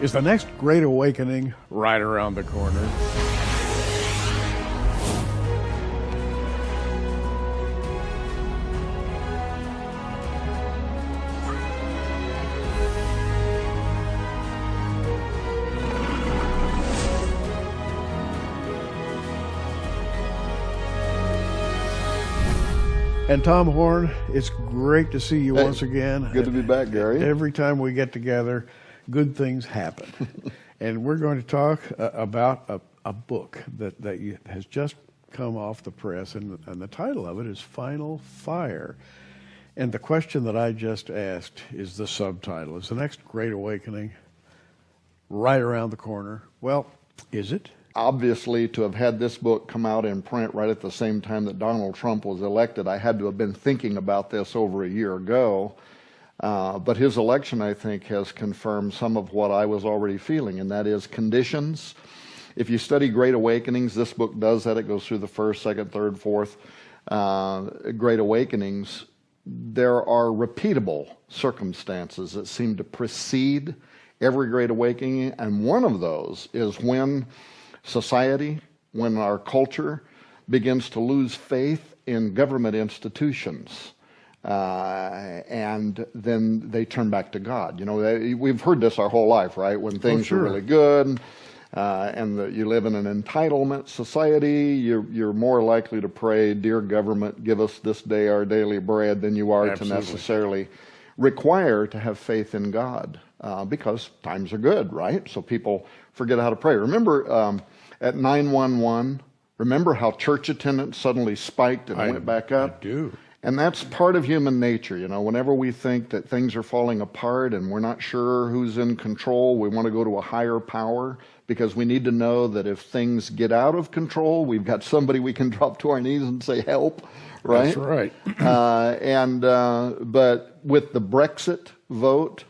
Is the next great awakening right around the corner? And Tom Horn, it's great to see you once again. Good to be back, Gary. Every time we get together, good things happen. And we're going to talk about a book that has just come off the press, and the title of it is Final Fire. And the question that I just asked is the subtitle. Is the next great awakening right around the corner? Well, is it? Obviously, to have had this book come out in print right at the same time that Donald Trump was elected, I had to have been thinking about this over a year ago. But his election, I think, has confirmed some of what I was already feeling, and that is conditions. If you study Great Awakenings, this book does that. It goes through the first, second, third, fourth Great Awakenings. There are repeatable circumstances that seem to precede every Great Awakening, and one of those is when society, when our culture begins to lose faith in government institutions, and then they turn back to God. You know, we've heard this our whole life, right? When things are really good, and you live in an entitlement society, you're more likely to pray, "Dear government, give us this day our daily bread," than you are to necessarily require to have faith in God, because times are good, right? So people forget how to pray. Remember at 9/11, remember how church attendance suddenly spiked and went back up? I do. And that's part of human nature. You know, whenever we think that things are falling apart and we're not sure who's in control, we want to go to a higher power, because we need to know that if things get out of control, we've got somebody we can drop to our knees and say, "Help," right? That's right. But with the Brexit vote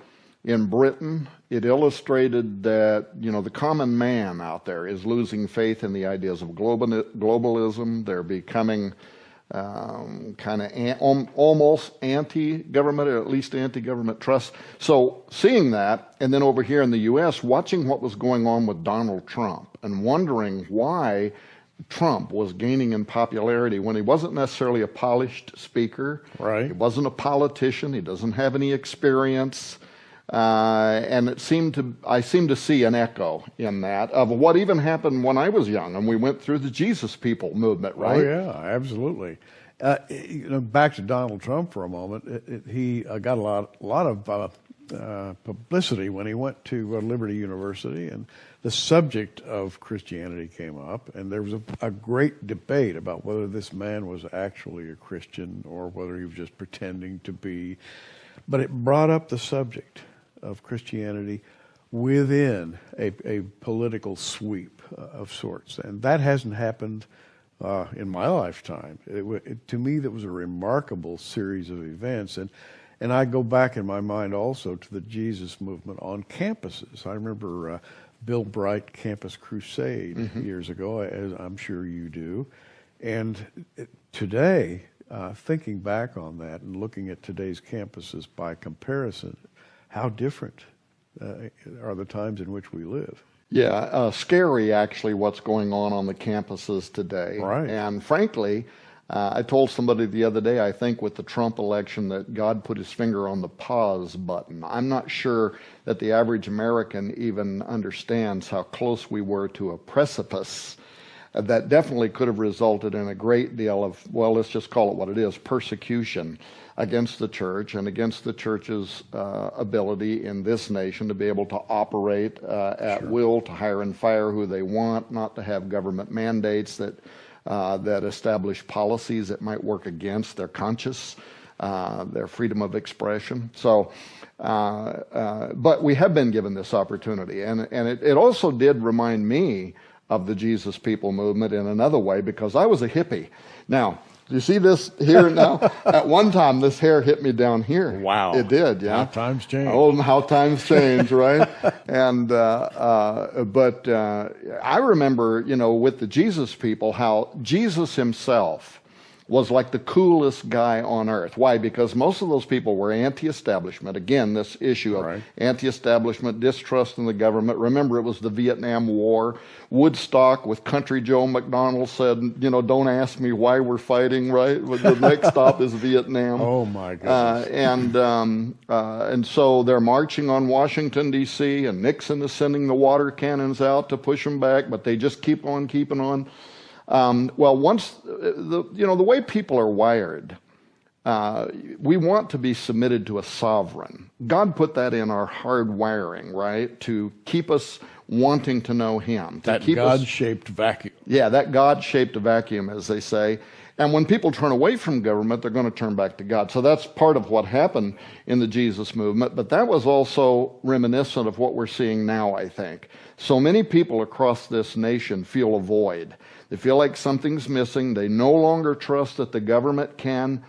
in Britain, it illustrated that, you know, the common man out there is losing faith in the ideas of globalism. They're becoming kind of almost anti-government, or at least anti-government trust. So seeing that, and then over here in the U.S., watching what was going on with Donald Trump and wondering why Trump was gaining in popularity when he wasn't necessarily a polished speaker. Right. He wasn't a politician. He doesn't have any experience. And I seemed to see an echo in that of what even happened when I was young and we went through the Jesus People movement, right? Oh yeah, absolutely. You know, back to Donald Trump for a moment. He got a lot of publicity when he went to Liberty University, and the subject of Christianity came up, and there was a great debate about whether this man was actually a Christian or whether he was just pretending to be. But it brought up the subject of Christianity within a political sweep of sorts. And that hasn't happened in my lifetime. To me, that was a remarkable series of events. And I go back in my mind also to the Jesus movement on campuses. I remember Bill Bright Campus Crusade years ago, as I'm sure you do. And today, thinking back on that and looking at today's campuses by comparison, how different are the times in which we live? Yeah, scary actually what's going on the campuses today. Right. And frankly, I told somebody the other day, I think with the Trump election, that God put his finger on the pause button. I'm not sure that the average American even understands how close we were to a precipice that definitely could have resulted in a great deal of, well, let's just call it what it is, persecution against the church and against the church's ability in this nation to be able to operate at will, to hire and fire who they want, not to have government mandates that establish policies that might work against their conscience, their freedom of expression. So, but we have been given this opportunity, and it also did remind me of the Jesus People movement in another way, because I was a hippie. Now, do you see this here now? At one time, this hair hit me down here. Wow. It did, yeah. How times change. Oh, how times change, right? And but I remember, you know, with the Jesus People, how Jesus himself was like the coolest guy on earth. Why? Because most of those people were anti-establishment. Again, this issue of anti-establishment, distrust in the government. Remember, it was the Vietnam War. Woodstock with Country Joe McDonald said, don't ask me why we're fighting, right? The next stop is Vietnam. Oh, my goodness. And so they're marching on Washington, D.C., and Nixon is sending the water cannons out to push them back, but they just keep on keeping on. Once the way people are wired, we want to be submitted to a sovereign. God put that in our hard wiring, right? To keep us wanting to know Him. That God-shaped vacuum. Yeah, that God-shaped vacuum, as they say. And when people turn away from government, they're going to turn back to God. So that's part of what happened in the Jesus movement. But that was also reminiscent of what we're seeing now, I think. So many people across this nation feel a void. They feel like something's missing. They no longer trust that the government can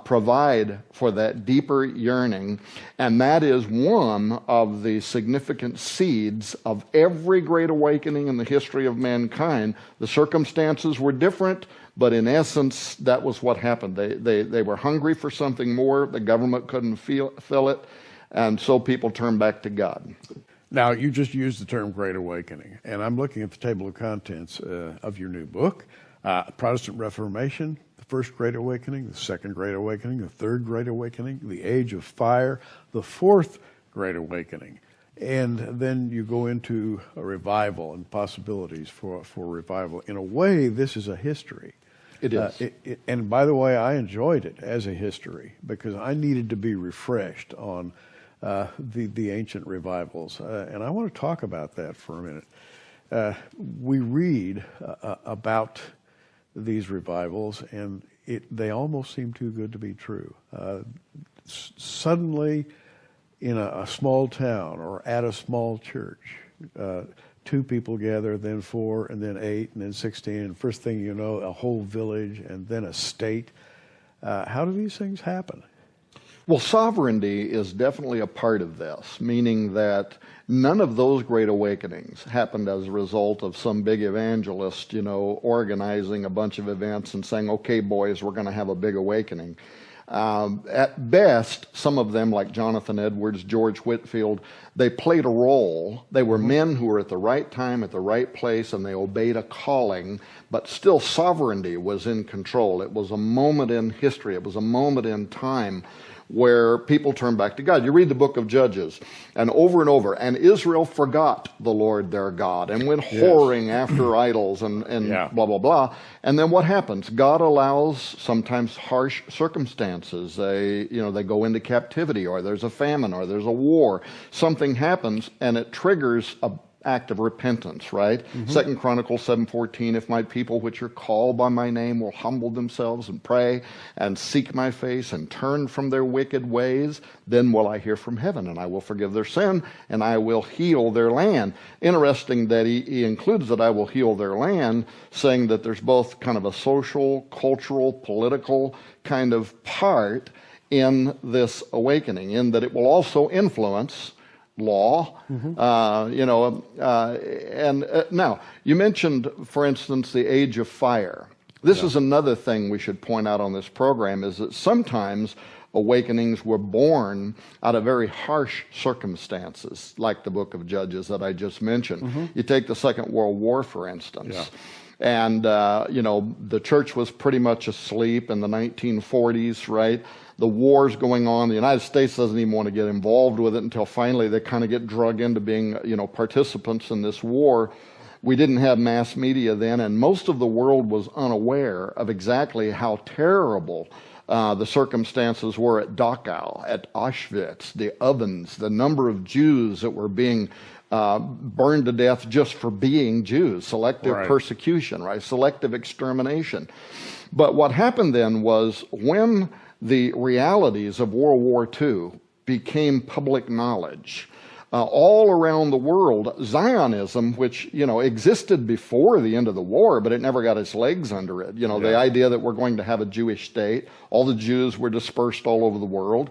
provide for that deeper yearning. And that is one of the significant seeds of every great awakening in the history of mankind. The circumstances were different, but in essence, that was what happened. They were hungry for something more. The government couldn't fill it. And so people turned back to God. Now, you just used the term Great Awakening, and I'm looking at the table of contents of your new book, Protestant Reformation, the First Great Awakening, the Second Great Awakening, the Third Great Awakening, the Age of Fire, the Fourth Great Awakening. And then you go into a revival and possibilities for revival. In a way, this is a history. It is. And by the way, I enjoyed it as a history because I needed to be refreshed on the ancient revivals. And I want to talk about that for a minute. We read about these revivals, and they almost seem too good to be true. Suddenly, in a small town or at a small church, 2 people gather, then 4, and then 8, and then 16, and first thing you know, a whole village, and then a state. How do these things happen? Well, sovereignty is definitely a part of this, meaning that none of those great awakenings happened as a result of some big evangelist, organizing a bunch of events and saying, okay, boys, we're going to have a big awakening. At best, some of them, like Jonathan Edwards, George Whitefield, they played a role. They were men who were at the right time, at the right place, and they obeyed a calling, but still sovereignty was in control. It was a moment in history. It was a moment in time where people turn back to God. You read the book of Judges, and over, and Israel forgot the Lord their God and went whoring after idols and blah, blah, blah. And then what happens? God allows sometimes harsh circumstances. They go into captivity, or there's a famine, or there's a war. Something happens, and it triggers a act of repentance, right? 2 Chronicles 7:14, if my people which are called by my name will humble themselves and pray and seek my face and turn from their wicked ways, then will I hear from heaven, and I will forgive their sin, and I will heal their land. Interesting that he includes that I will heal their land, saying that there's both kind of a social, cultural, political kind of part in this awakening, in that it will also influence law, now, you mentioned, for instance, the Age of Fire. This is another thing we should point out on this program, is that sometimes awakenings were born out of very harsh circumstances, like the book of Judges that I just mentioned. You take the Second World War, for instance. And, the church was pretty much asleep in the 1940s, right? The war's going on. The United States doesn't even want to get involved with it until finally they kind of get drug into being, participants in this war. We didn't have mass media then, and most of the world was unaware of exactly how terrible the circumstances were at Dachau, at Auschwitz, the ovens, the number of Jews that were being burned to death just for being Jews, selective persecution, right? Selective extermination. But what happened then was when the realities of World War II became public knowledge, all around the world, Zionism, which, existed before the end of the war, but it never got its legs under it. The idea that we're going to have a Jewish state, all the Jews were dispersed all over the world.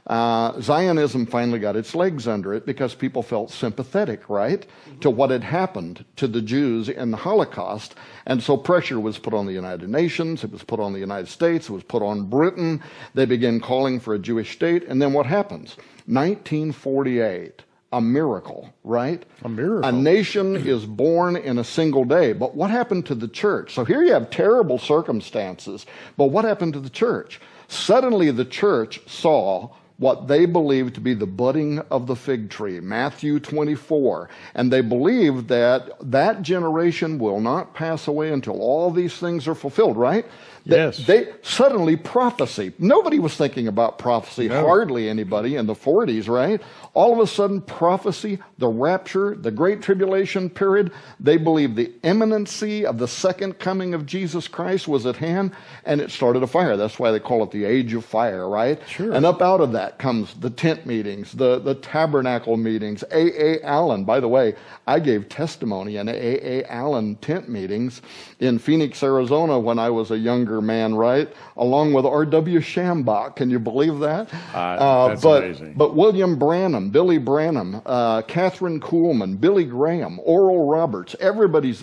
Zionism finally got its legs under it because people felt sympathetic, right, to what had happened to the Jews in the Holocaust. And so pressure was put on the United Nations, it was put on the United States, it was put on Britain. They began calling for a Jewish state. And then what happens? 1948. A miracle, right? A miracle. A nation is born in a single day. But what happened to the church? So here you have terrible circumstances. But what happened to the church? Suddenly the church saw what they believed to be the budding of the fig tree, Matthew 24. And they believed that that generation will not pass away until all these things are fulfilled, right? Yes. They suddenly prophecy. Nobody was thinking about prophecy, No. hardly anybody in the 40s, right? All of a sudden, prophecy, the rapture, the great tribulation period, they believed the imminency of the second coming of Jesus Christ was at hand, and it started a fire. That's why they call it the age of fire, right? Sure. And up out of that comes the tent meetings, the tabernacle meetings, A.A. Allen. By the way, I gave testimony in A.A. Allen tent meetings in Phoenix, Arizona when I was a younger man, right? Along with R.W. Shambach. Can you believe that? That's amazing. But William Branham, Billy Branham, Catherine Kuhlman, Billy Graham, Oral Roberts, everybody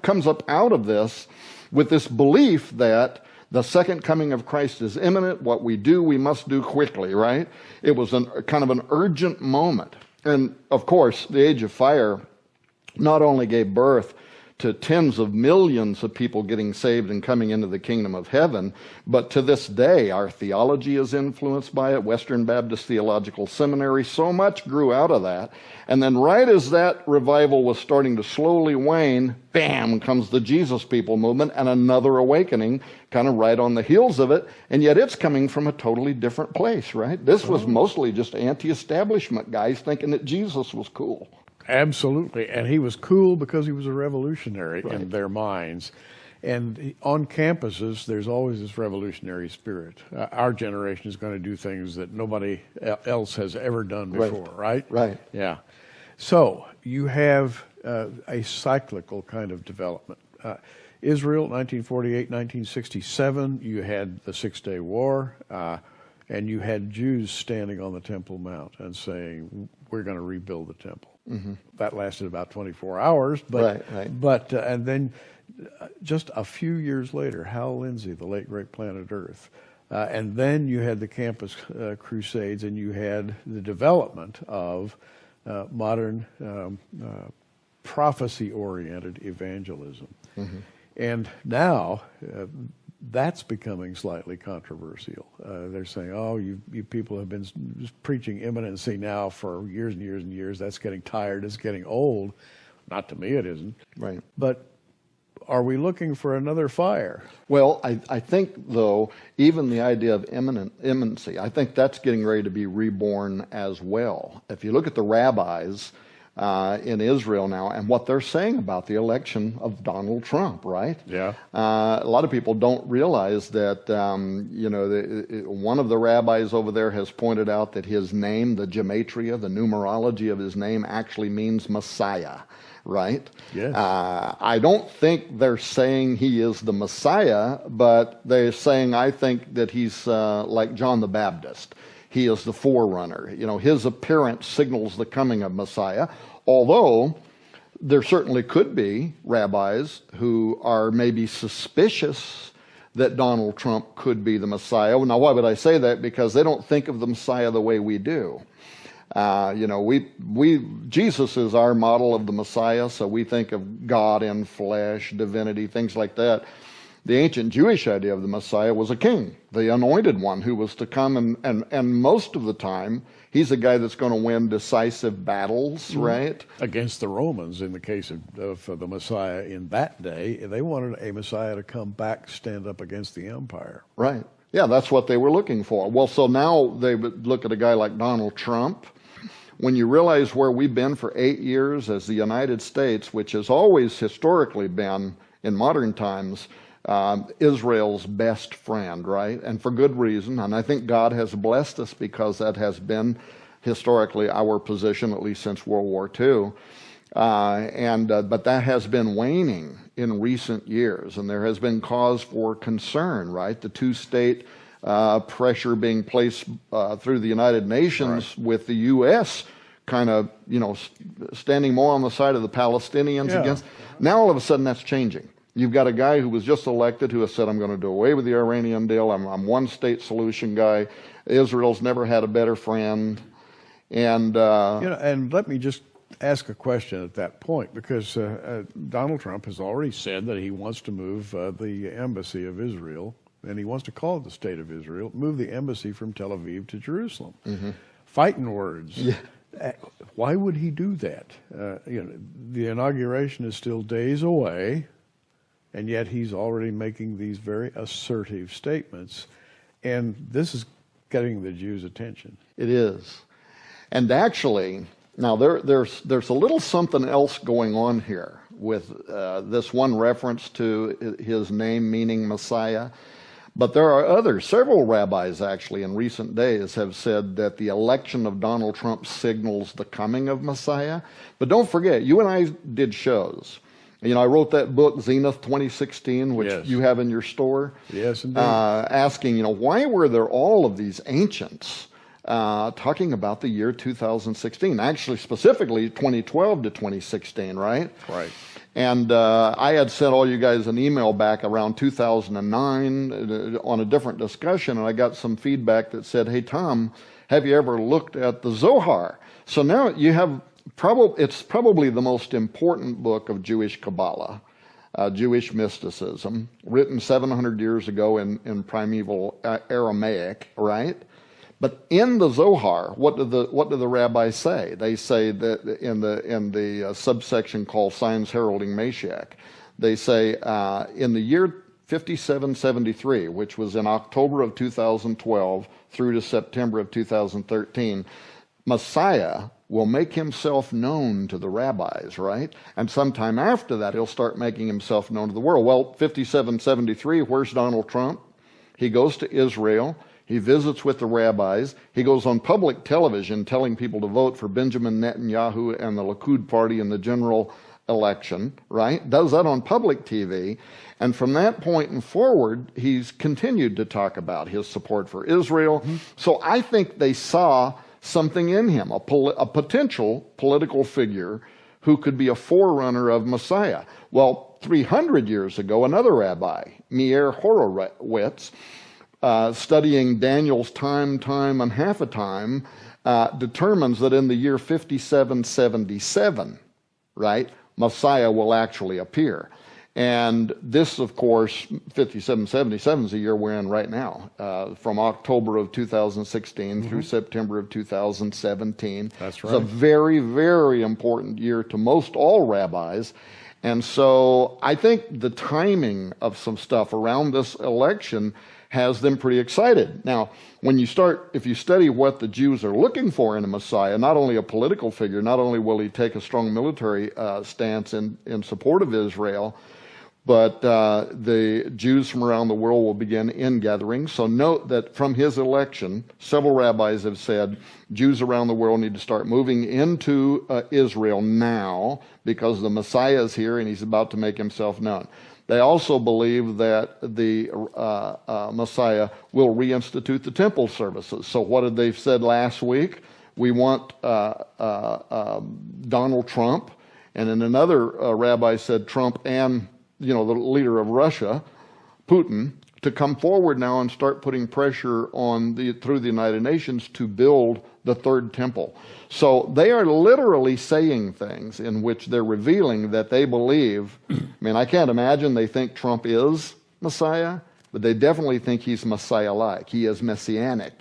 comes up out of this with this belief that the second coming of Christ is imminent. What we do, we must do quickly, right? It was kind of an urgent moment. And, of course, the age of fire not only gave birth to tens of millions of people getting saved and coming into the kingdom of heaven, but to this day, our theology is influenced by it. Western Baptist Theological Seminary, so much grew out of that. And then right as that revival was starting to slowly wane, bam, comes the Jesus People movement and another awakening, kind of right on the heels of it. And yet it's coming from a totally different place, right? This was mostly just anti-establishment guys thinking that Jesus was cool. Absolutely. And he was cool because he was a revolutionary Right. in their minds. And on campuses, there's always this revolutionary spirit. Our generation is going to do things that nobody else has ever done before, right? Right. Yeah. So you have a cyclical kind of development. Israel, 1948, 1967, you had the Six-Day War, and you had Jews standing on the Temple Mount and saying, we're going to rebuild the temple. Mm-hmm. That lasted about 24 hours. But, Right. But and then just a few years later, Hal Lindsey, the late great Planet Earth, and then you had the campus crusades, and you had the development of modern prophecy-oriented evangelism. Mm-hmm. And now that's becoming slightly controversial. They're saying, oh, you people have been preaching imminency now for years and years and years. That's getting tired. It's getting old. Not to me, it isn't. Right. But are we looking for another fire? Well, I think, though, even the idea of imminency, I think that's getting ready to be reborn as well. If you look at the rabbis in Israel now and what they're saying about the election of Donald Trump, right? Yeah. A lot of people don't realize that, one of the rabbis over there has pointed out that his name, the gematria, the numerology of his name, actually means Messiah, right? Yes. I don't think they're saying he is the Messiah, but they're saying, I think, that he's like John the Baptist. He is the forerunner. His appearance signals the coming of Messiah, although there certainly could be rabbis who are maybe suspicious that Donald Trump could be the Messiah. Now, why would I say that? Because they don't think of the Messiah the way we do. Jesus is our model of the Messiah, so we think of God in flesh, divinity, things like that. The ancient Jewish idea of the Messiah was a king, the anointed one who was to come, and most of the time, he's a guy that's going to win decisive battles, right? Against the Romans, in the case of the Messiah in that day, they wanted a Messiah to come back, stand up against the empire. Right. Yeah, that's what they were looking for. Well, so now they would look at a guy like Donald Trump. When you realize where we've been for 8 years as the United States, which has always historically been, in modern times, Israel's best friend, right? And for good reason. And I think God has blessed us because that has been historically our position, at least since World War II. But that has been waning in recent years, and there has been cause for concern, right? The two-state pressure being placed through the United Nations with the U.S. kind of, standing more on the side of the Palestinians against. Now all of a sudden that's changing. You've got a guy who was just elected who has said, I'm going to do away with the Iranian deal. I'm one state solution guy. Israel's never had a better friend. And and let me just ask a question at that point, because Donald Trump has already said that he wants to move the embassy of Israel, and he wants to call it the State of Israel, move the embassy from Tel Aviv to Jerusalem. Fighting words. Yeah. Why would he do that? The inauguration is still days away, and yet he's already making these very assertive statements, and this is getting the Jews' attention. It is. And actually, now there's a little something else going on here with this one reference to his name meaning Messiah. But there are several rabbis actually in recent days have said that the election of Donald Trump signals the coming of Messiah. But don't forget, you and I did shows. I wrote that book, Zenith 2016, which you have in your store. Yes, indeed. Asking, why were there all of these ancients talking about the year 2016? Actually, specifically 2012 to 2016, right? Right. And I had sent all you guys an email back around 2009 on a different discussion, and I got some feedback that said, hey, Tom, have you ever looked at the Zohar? So now you have it's probably the most important book of Jewish Kabbalah, Jewish mysticism, written 700 years ago in primeval Aramaic, right? But in the Zohar, what do the rabbis say? They say that in the subsection called Signs Heralding Mashiach, they say in the year 5773, which was in October of 2012 through to September of 2013, Messiah will make himself known to the rabbis, right? And sometime after that, he'll start making himself known to the world. Well, 5773, where's Donald Trump? He goes to Israel. He visits with the rabbis. He goes on public television telling people to vote for Benjamin Netanyahu and the Likud party in the general election, right? Does that on public TV. And from that point and forward, he's continued to talk about his support for Israel. So I think they saw something in him, a potential political figure who could be a forerunner of Messiah. Well, 300 years ago, another rabbi, Meir Horowitz, studying Daniel's time, and half a time, determines that in the year 5777, right, Messiah will actually appear. And this, of course, 5777 is the year we're in right now, from October of 2016 through September of 2017. That's right. It's a very, very important year to most all rabbis. And so I think the timing of some stuff around this election has them pretty excited. Now, if you study what the Jews are looking for in a Messiah, not only a political figure, not only will he take a strong military stance in support of Israel, but the Jews from around the world will begin ingathering. So note that from his election, several rabbis have said Jews around the world need to start moving into Israel now because the Messiah is here and he's about to make himself known. They also believe that the Messiah will reinstitute the temple services. So what did they said last week? We want Donald Trump, and then another rabbi said Trump and the leader of Russia, Putin, to come forward now and start putting pressure on through the United Nations to build the third temple. So they are literally saying things in which they're revealing that they believe. I mean, I can't imagine they think Trump is Messiah, but they definitely think he's Messiah-like. He is messianic.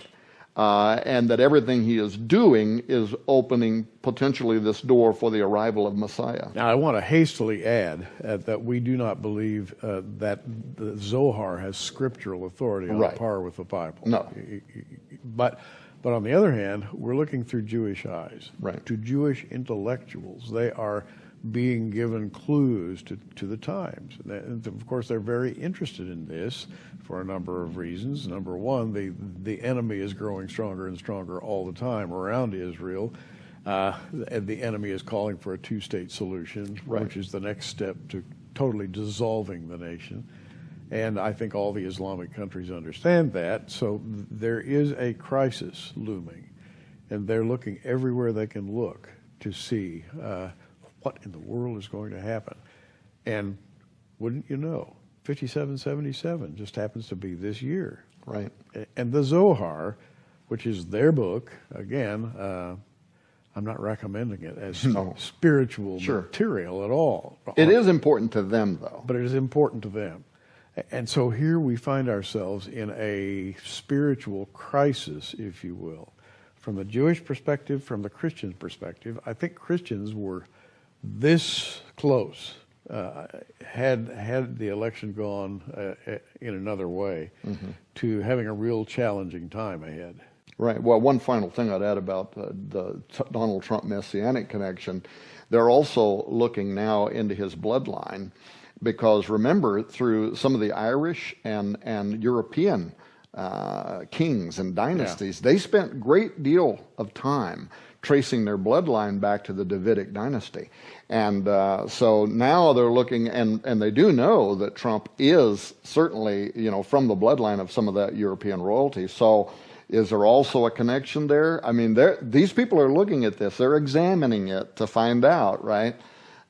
And that everything he is doing is opening potentially this door for the arrival of Messiah. Now, I want to hastily add that we do not believe that the Zohar has scriptural authority on par with the Bible. No. But on the other hand, we're looking through Jewish eyes. Right. To Jewish intellectuals, they are being given clues to the times. And of course, they're very interested in this for a number of reasons. Number one, the enemy is growing stronger and stronger all the time around Israel. And the enemy is calling for a two-state solution, which is the next step to totally dissolving the nation. And I think all the Islamic countries understand that. So there is a crisis looming, and they're looking everywhere they can look to see what in the world is going to happen. And wouldn't you know, 5777 just happens to be this year. Right. And the Zohar, which is their book, again, I'm not recommending it as spiritual material at all. It is important to them, though. But it is important to them. And so here we find ourselves in a spiritual crisis, if you will. From the Jewish perspective, from the Christian perspective, I think Christians were this close, had the election gone in another way, to having a real challenging time ahead. Right. Well, one final thing I'd add about the Donald Trump messianic connection, they're also looking now into his bloodline, because remember, through some of the Irish and European kings and dynasties, they spent a great deal of time tracing their bloodline back to the Davidic dynasty. And so now they're looking, and they do know that Trump is certainly, from the bloodline of some of that European royalty. So is there also a connection there? I mean, these people are looking at this. They're examining it to find out, right?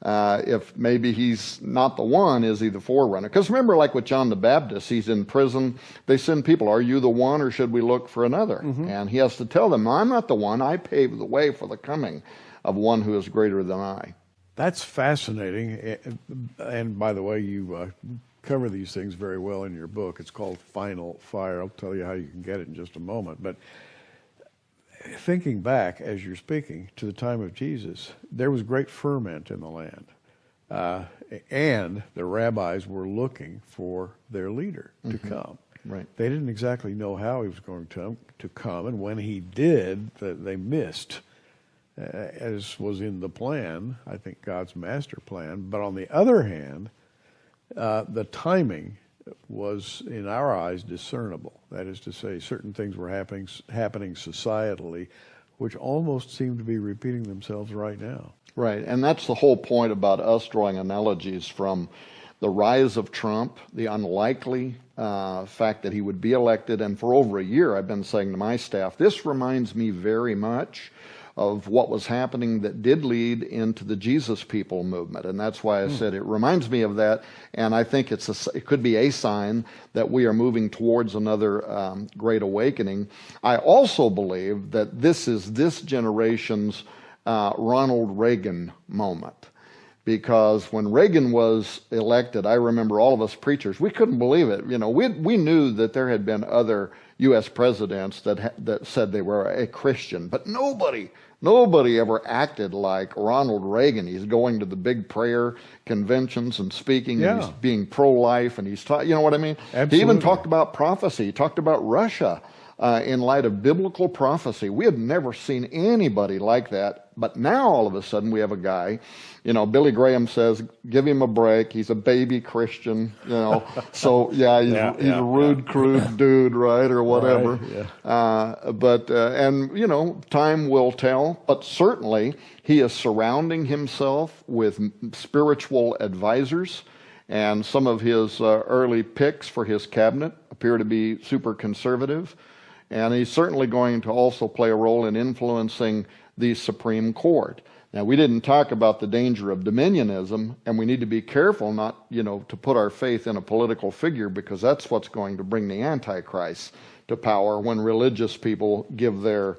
If maybe he's not the one, is he the forerunner? Because remember, like with John the Baptist, he's in prison. They send people, are you the one, or should we look for another? And he has to tell them, I'm not the one. I paved the way for the coming of one who is greater than I. That's fascinating. And by the way, you cover these things very well in your book. It's called Final Fire. I'll tell you how you can get it in just a moment. But thinking back, as you're speaking, to the time of Jesus, there was great ferment in the land. And the rabbis were looking for their leader to come. Right. They didn't exactly know how he was going to come, and when he did, they missed, as was in the plan, I think God's master plan. But on the other hand, the timing was, in our eyes, discernible. That is to say, certain things were happening societally, which almost seem to be repeating themselves right now. Right, and that's the whole point about us drawing analogies from the rise of Trump, the unlikely fact that he would be elected, and for over a year I've been saying to my staff, this reminds me very much of what was happening that did lead into the Jesus People movement. And that's why I said it reminds me of that. And I think it could be a sign that we are moving towards another great awakening. I also believe that this is this generation's Ronald Reagan moment. Because when Reagan was elected, I remember all of us preachers, we couldn't believe it. We knew that there had been other U.S. presidents that said they were a Christian, but nobody ever acted like Ronald Reagan. He's going to the big prayer conventions and speaking, and he's being pro-life, and he's you know what I mean? Absolutely. He even talked about prophecy. He talked about Russia in light of biblical prophecy. We had never seen anybody like that. But now all of a sudden we have a guy, Billy Graham says, give him a break. He's a baby Christian, So he's a rude, crude dude, right, or whatever. Right, and time will tell. But certainly he is surrounding himself with spiritual advisors, and some of his early picks for his cabinet appear to be super conservative. And he's certainly going to also play a role in influencing the Supreme Court. Now, we didn't talk about the danger of dominionism, and we need to be careful not, to put our faith in a political figure, because that's what's going to bring the Antichrist to power when religious people give their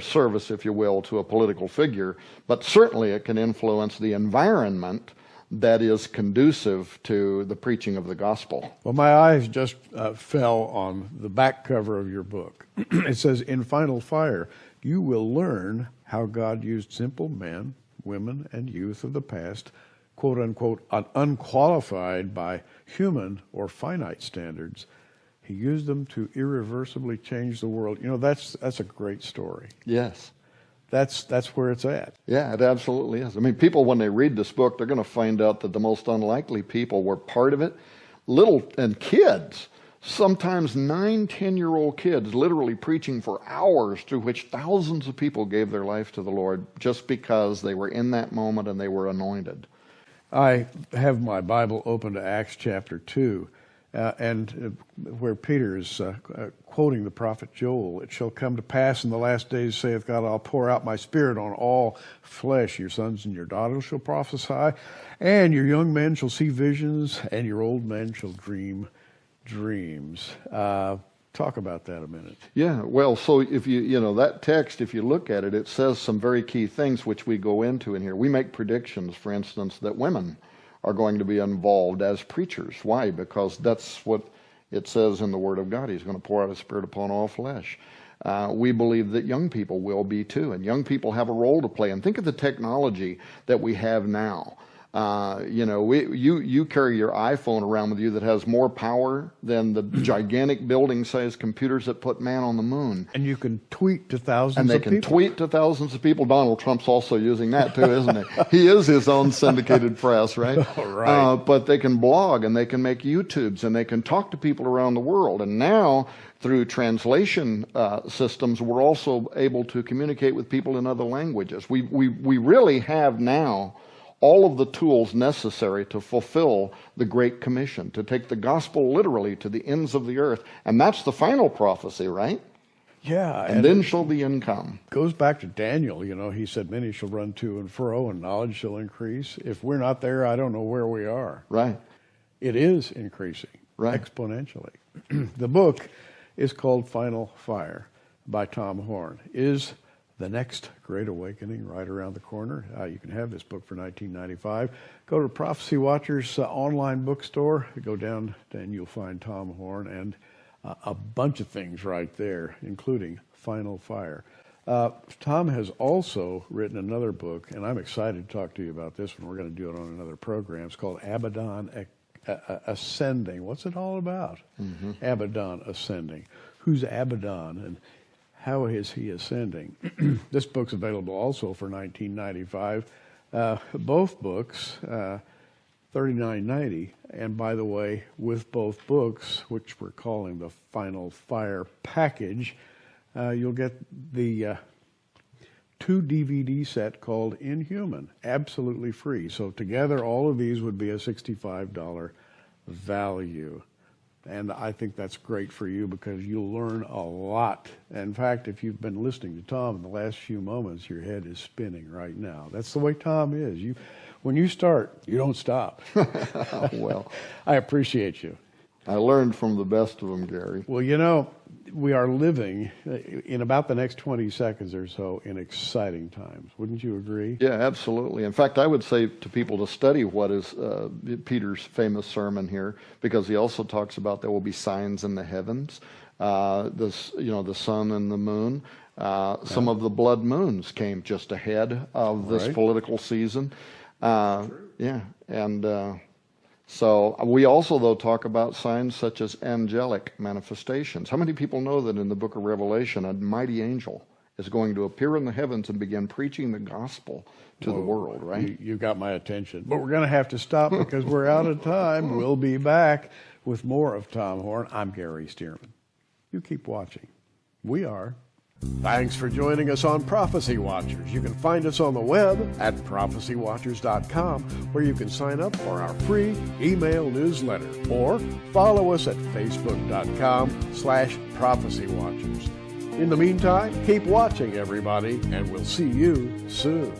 service, if you will, to a political figure. But certainly it can influence the environment that is conducive to the preaching of the gospel. Well, my eyes just fell on the back cover of your book. It says, in Final Fire, you will learn how God used simple men, women, and youth of the past, quote unquote, unqualified by human or finite standards. He used them to irreversibly change the world. That's a great story. Yes. That's where it's at. Yeah, it absolutely is. I mean, people, when they read this book, they're going to find out that the most unlikely people were part of it. And kids, sometimes 9, 10-year-old kids, literally preaching for hours, through which thousands of people gave their life to the Lord just because they were in that moment and they were anointed. I have my Bible open to Acts chapter 2, where Peter is quoting the prophet Joel. It shall come to pass in the last days, saith God, I'll pour out my spirit on all flesh. Your sons and your daughters shall prophesy, and your young men shall see visions, and your old men shall dream dreams. Talk about that a minute. Yeah, well, so if that text, if you look at it, it says some very key things which we go into in here. We make predictions, for instance, that women are going to be involved as preachers. Why? Because that's what it says in the Word of God. He's going to pour out His Spirit upon all flesh. We believe that young people will be too, and young people have a role to play. And think of the technology that we have now. You carry your iPhone around with you that has more power than the gigantic building-sized computers that put man on the moon. And you can tweet to thousands of people. people. And they can tweet to thousands of people. Donald Trump's also using that too, isn't he? He is his own syndicated press, right? Right. But they can blog, and they can make YouTubes, and they can talk to people around the world. And now, through translation systems, we're also able to communicate with people in other languages. We really have now all of the tools necessary to fulfill the Great Commission, to take the gospel literally to the ends of the earth. And that's the final prophecy, right? Yeah. And then shall the end come. Goes back to Daniel, he said, many shall run to and fro, and knowledge shall increase. If we're not there, I don't know where we are. Right. It is increasing exponentially. The book is called Final Fire by Tom Horn. Is the next Great Awakening right around the corner? You can have this book for $19.95. Go to Prophecy Watchers online bookstore. Go down and you'll find Tom Horn and a bunch of things right there, including Final Fire. Tom has also written another book, and I'm excited to talk to you about this one. We're going to do it on another program. It's called Abaddon Ascending. What's it all about? Mm-hmm. Abaddon Ascending. Who's Abaddon, and how is he ascending? This book's available also for $19.95. Both books, $39.90. And by the way, with both books, which we're calling the Final Fire package, you'll get the 2 DVD set called Inhuman, absolutely free. So together, all of these would be a $65 value. And I think that's great for you because you'll learn a lot. In fact, if you've been listening to Tom in the last few moments, your head is spinning right now. That's the way Tom is. When you start, you don't stop. Well, I appreciate you. I learned from the best of them, Gary. Well, we are living in about the next 20 seconds or so in exciting times. Wouldn't you agree? Yeah, absolutely. In fact, I would say to people to study what is Peter's famous sermon here, because he also talks about there will be signs in the heavens, the sun and the moon. Some of the blood moons came just ahead of this political season. So we also, though, talk about signs such as angelic manifestations. How many people know that in the book of Revelation, a mighty angel is going to appear in the heavens and begin preaching the gospel to the world, right? You got my attention. But we're going to have to stop because we're out of time. We'll be back with more of Tom Horn. I'm Gary Stearman. You keep watching. We are. Thanks for joining us on Prophecy Watchers. You can find us on the web at prophecywatchers.com, where you can sign up for our free email newsletter, or follow us at facebook.com/prophecywatchers. In the meantime, keep watching, everybody, and we'll see you soon.